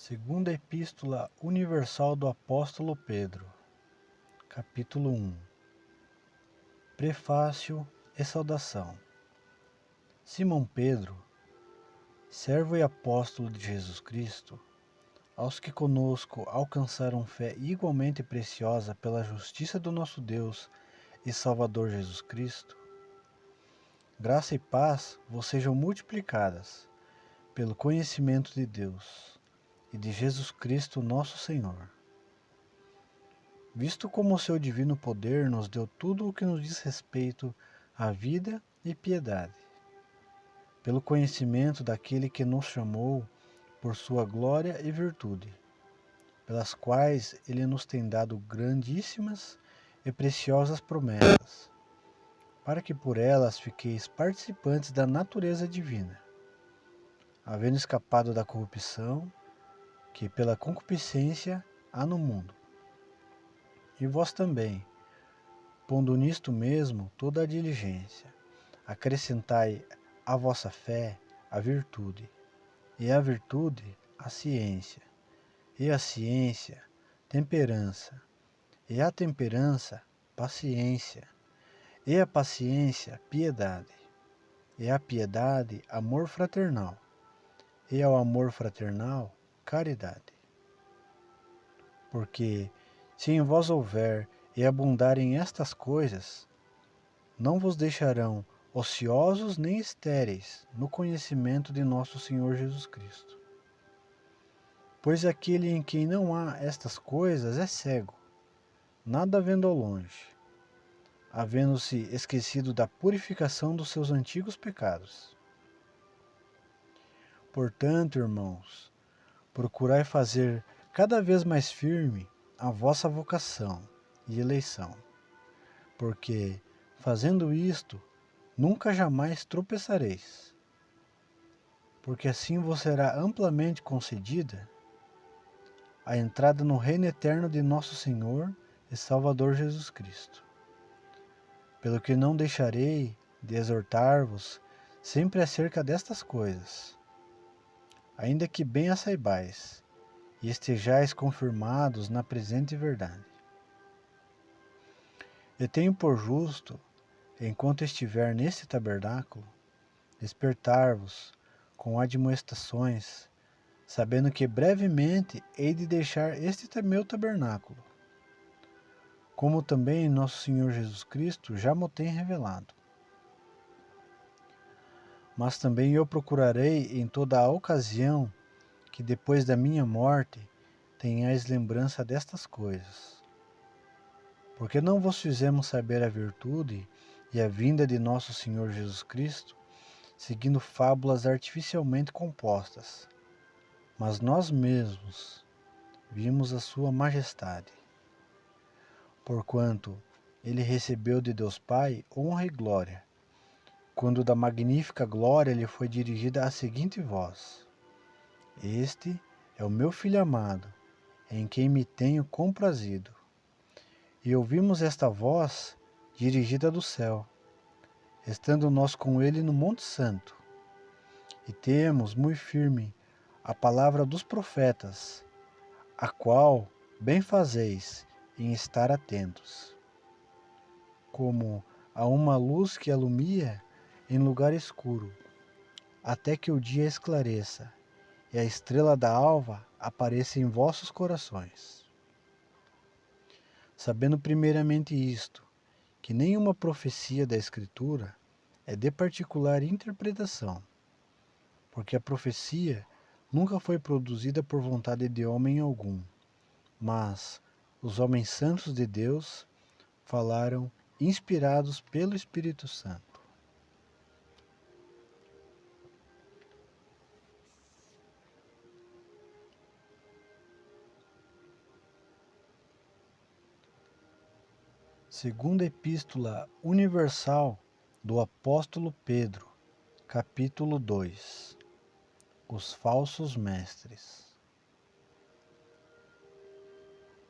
Segunda Epístola Universal do Apóstolo Pedro, capítulo 1. Prefácio e saudação. Simão Pedro, servo e apóstolo de Jesus Cristo, aos que conosco alcançaram fé igualmente preciosa pela justiça do nosso Deus e Salvador Jesus Cristo, graça e paz vos sejam multiplicadas pelo conhecimento de Deus e de Jesus Cristo nosso Senhor. Visto como o seu divino poder nos deu tudo o que nos diz respeito à vida e piedade, pelo conhecimento daquele que nos chamou por sua glória e virtude, pelas quais ele nos tem dado grandíssimas e preciosas promessas, para que por elas fiqueis participantes da natureza divina, havendo escapado da corrupção que pela concupiscência há no mundo. E vós também, pondo nisto mesmo toda a diligência, acrescentai à vossa fé a virtude, e à virtude a ciência, e a ciência temperança, e a temperança paciência, e a paciência piedade, e a piedade amor fraternal, e ao amor fraternal caridade. Porque se em vós houver e abundarem estas coisas, não vos deixarão ociosos nem estéreis no conhecimento de nosso Senhor Jesus Cristo. Pois aquele em quem não há estas coisas é cego, nada vendo ao longe, havendo-se esquecido da purificação dos seus antigos pecados. Portanto, irmãos, procurai fazer cada vez mais firme a vossa vocação e eleição, porque, fazendo isto, nunca jamais tropeçareis, porque assim vos será amplamente concedida a entrada no reino eterno de nosso Senhor e Salvador Jesus Cristo. Pelo que não deixarei de exortar-vos sempre acerca destas coisas, ainda que bem as saibais, e estejais confirmados na presente verdade. E tenho por justo, enquanto estiver neste tabernáculo, despertar-vos com admoestações, sabendo que brevemente hei de deixar este meu tabernáculo, como também nosso Senhor Jesus Cristo já mo tem revelado. Mas também eu procurarei em toda a ocasião que depois da minha morte tenhais lembrança destas coisas. Porque não vos fizemos saber a virtude e a vinda de nosso Senhor Jesus Cristo, seguindo fábulas artificialmente compostas, mas nós mesmos vimos a sua majestade. Porquanto ele recebeu de Deus Pai honra e glória, quando da magnífica glória lhe foi dirigida a seguinte voz: Este é o meu Filho amado, em quem me tenho comprazido. E ouvimos esta voz dirigida do céu, estando nós com ele no Monte Santo, e temos muito firme a palavra dos profetas, a qual bem fazeis em estar atentos, como a uma luz que alumia em lugar escuro, até que o dia esclareça e a estrela da alva apareça em vossos corações. Sabendo primeiramente isto, que nenhuma profecia da Escritura é de particular interpretação, porque a profecia nunca foi produzida por vontade de homem algum, mas os homens santos de Deus falaram inspirados pelo Espírito Santo. Segunda Epístola Universal do Apóstolo Pedro, capítulo 2. Os falsos mestres.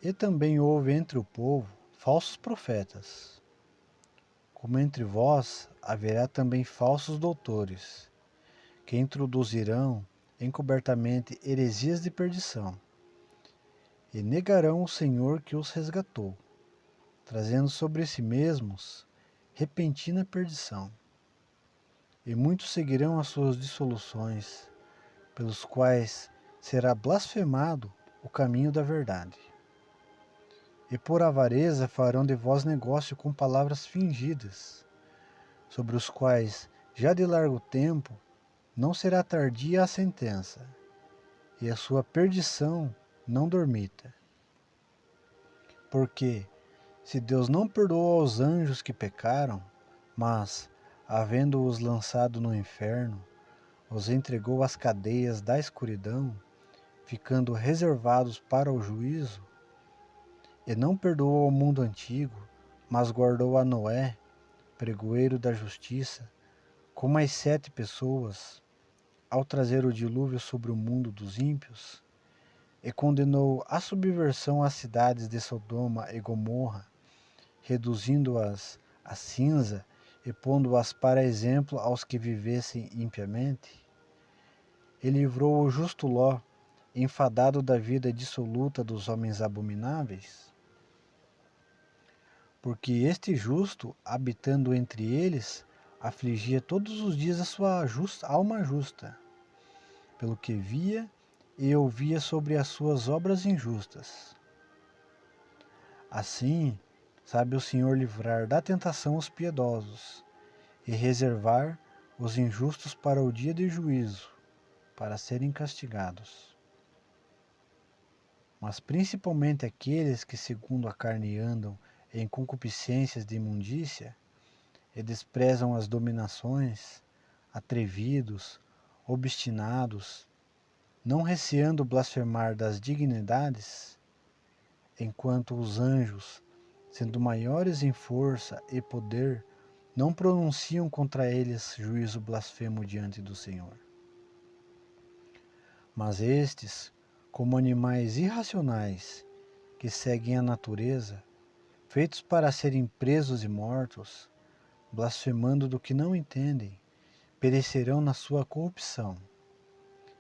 E também houve entre o povo falsos profetas, como entre vós haverá também falsos doutores, que introduzirão encobertamente heresias de perdição, e negarão o Senhor que os resgatou, trazendo sobre si mesmos repentina perdição. E muitos seguirão as suas dissoluções, pelos quais será blasfemado o caminho da verdade. E por avareza farão de vós negócio com palavras fingidas, sobre os quais já de largo tempo não será tardia a sentença, e a sua perdição não dormita. Porque, se Deus não perdoou aos anjos que pecaram, mas, havendo-os lançado no inferno, os entregou às cadeias da escuridão, ficando reservados para o juízo, e não perdoou ao mundo antigo, mas guardou a Noé, pregoeiro da justiça, com mais 7 pessoas, ao trazer o dilúvio sobre o mundo dos ímpios, e condenou à subversão as cidades de Sodoma e Gomorra, reduzindo-as a cinza e pondo-as para exemplo aos que vivessem impiamente, e livrou o justo Ló, enfadado da vida dissoluta dos homens abomináveis, porque este justo, habitando entre eles, afligia todos os dias a sua alma justa, pelo que via e ouvia sobre as suas obras injustas. Assim, sabe o Senhor livrar da tentação os piedosos e reservar os injustos para o dia de juízo, para serem castigados. Mas principalmente aqueles que segundo a carne andam em concupiscências de imundícia e desprezam as dominações, atrevidos, obstinados, não receando blasfemar das dignidades, enquanto os anjos, sendo maiores em força e poder, não pronunciam contra eles juízo blasfemo diante do Senhor. Mas estes, como animais irracionais, que seguem a natureza, feitos para serem presos e mortos, blasfemando do que não entendem, perecerão na sua corrupção,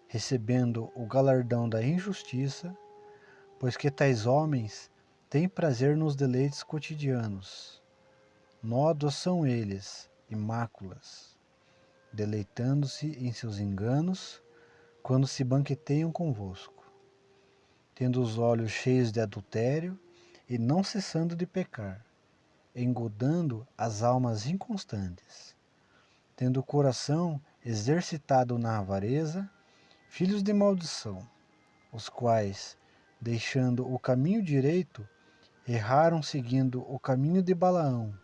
recebendo o galardão da injustiça, pois que tais homens têm prazer nos deleites cotidianos. Nódoas são eles, e máculas, deleitando-se em seus enganos, quando se banqueteiam convosco, tendo os olhos cheios de adultério e não cessando de pecar, engodando as almas inconstantes, tendo o coração exercitado na avareza, filhos de maldição, os quais, deixando o caminho direito, erraram seguindo o caminho de Balaão,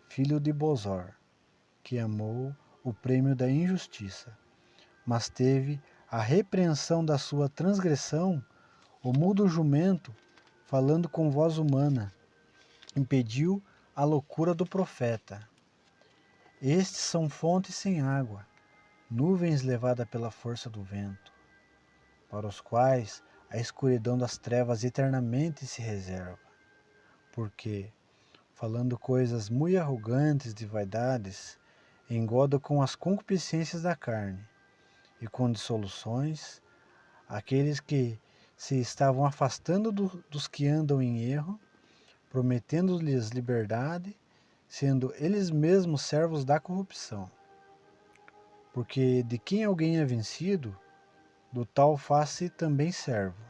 filho de Bozor, que amou o prêmio da injustiça, mas teve a repreensão da sua transgressão. O mudo jumento, falando com voz humana, impediu a loucura do profeta. Estes são fontes sem água, nuvens levadas pela força do vento, para os quais a escuridão das trevas eternamente se reserva. Porque, falando coisas muito arrogantes de vaidades, engoda com as concupiscências da carne, e com dissoluções, aqueles que se estavam afastando dos que andam em erro, prometendo-lhes liberdade, sendo eles mesmos servos da corrupção. Porque de quem alguém é vencido, do tal faz-se também servo.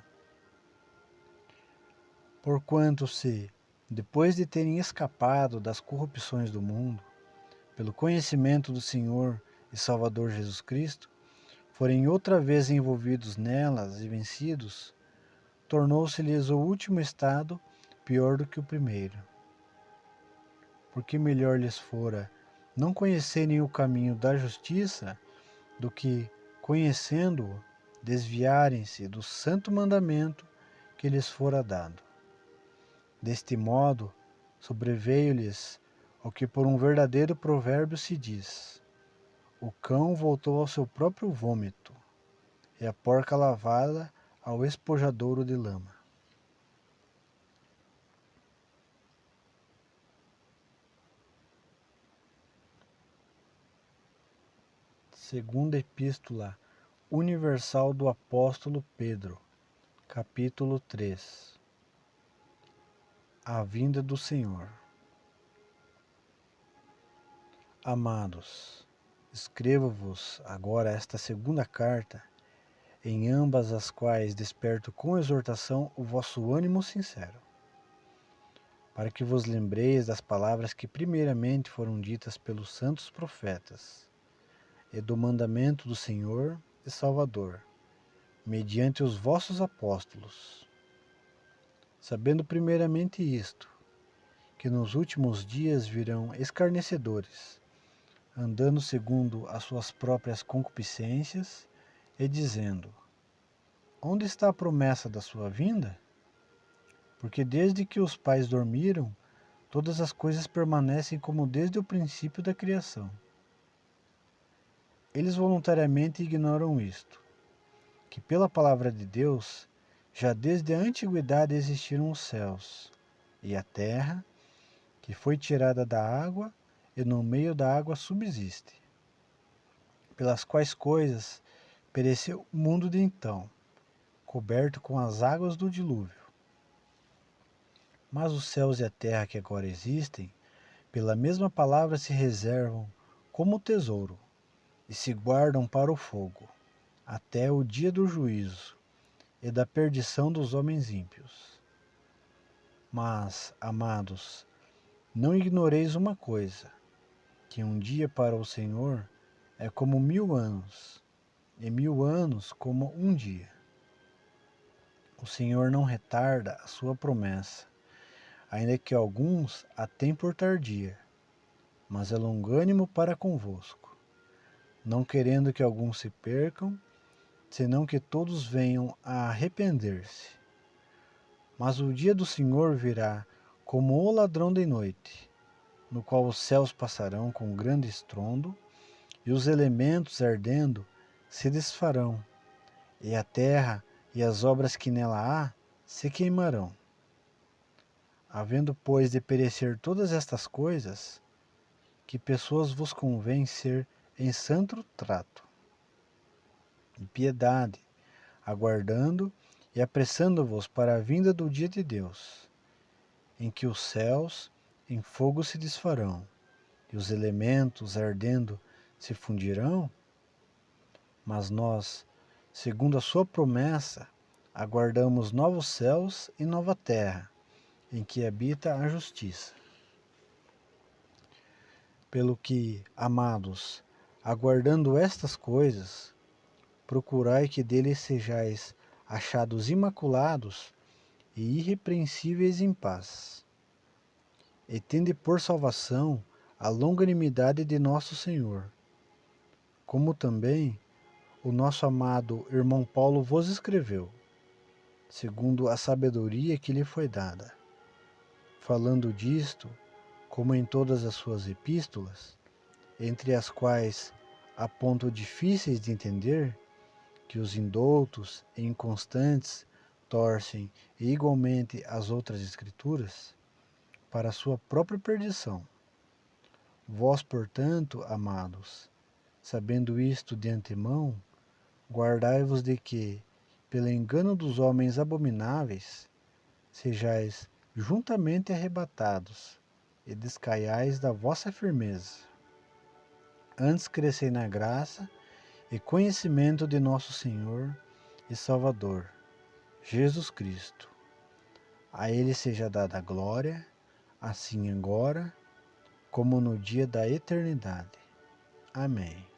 Porquanto se, depois de terem escapado das corrupções do mundo, pelo conhecimento do Senhor e Salvador Jesus Cristo, forem outra vez envolvidos nelas e vencidos, tornou-se-lhes o último estado pior do que o primeiro. Porque melhor lhes fora não conhecerem o caminho da justiça, do que, conhecendo-o, desviarem-se do santo mandamento que lhes fora dado. Deste modo, sobreveio-lhes o que por um verdadeiro provérbio se diz: o cão voltou ao seu próprio vômito, e a porca lavada ao espojadouro de lama. Segunda Epístola universal do apóstolo Pedro, capítulo 3. A vinda do Senhor. Amados, escrevo-vos agora esta segunda carta, em ambas as quais desperto com exortação o vosso ânimo sincero, para que vos lembreis das palavras que primeiramente foram ditas pelos santos profetas, e do mandamento do Senhor e Salvador, mediante os vossos apóstolos. Sabendo primeiramente isto, que nos últimos dias virão escarnecedores, andando segundo as suas próprias concupiscências, e dizendo: onde está a promessa da sua vinda? Porque desde que os pais dormiram, todas as coisas permanecem como desde o princípio da criação. Eles voluntariamente ignoram isto, que pela palavra de Deus, já desde a antiguidade existiram os céus e a terra, que foi tirada da água e no meio da água subsiste, pelas quais coisas pereceu o mundo de então, coberto com as águas do dilúvio. Mas os céus e a terra que agora existem, pela mesma palavra se reservam como tesouro, e se guardam para o fogo, até o dia do juízo e da perdição dos homens ímpios. Mas, amados, não ignoreis uma coisa, que um dia para o Senhor é como 1000 anos, e 1000 anos como um dia. O Senhor não retarda a sua promessa, ainda que alguns a têm por tardia, mas é longânimo para convosco, não querendo que alguns se percam, senão que todos venham a arrepender-se. Mas o dia do Senhor virá como o ladrão de noite, no qual os céus passarão com grande estrondo, e os elementos ardendo se desfarão, e a terra e as obras que nela há se queimarão. Havendo, pois, de perecer todas estas coisas, que pessoas vos convém ser em santo trato, de piedade, aguardando e apressando-vos para a vinda do dia de Deus, em que os céus em fogo se desfarão, e os elementos ardendo se fundirão? Mas nós, segundo a sua promessa, aguardamos novos céus e nova terra, em que habita a justiça. Pelo que, amados, aguardando estas coisas, procurai que deles sejais achados imaculados e irrepreensíveis em paz. E tende por salvação a longanimidade de nosso Senhor, como também o nosso amado irmão Paulo vos escreveu, segundo a sabedoria que lhe foi dada. Falando disto, como em todas as suas epístolas, entre as quais apontam difíceis de entender, que os indoutos e inconstantes torcem igualmente as outras escrituras, para a sua própria perdição. Vós, portanto, amados, sabendo isto de antemão, guardai-vos de que, pelo engano dos homens abomináveis, sejais juntamente arrebatados, e descaiais da vossa firmeza. Antes crescei na graça e conhecimento de nosso Senhor e Salvador, Jesus Cristo. A Ele seja dada a glória, assim agora, como no dia da eternidade. Amém.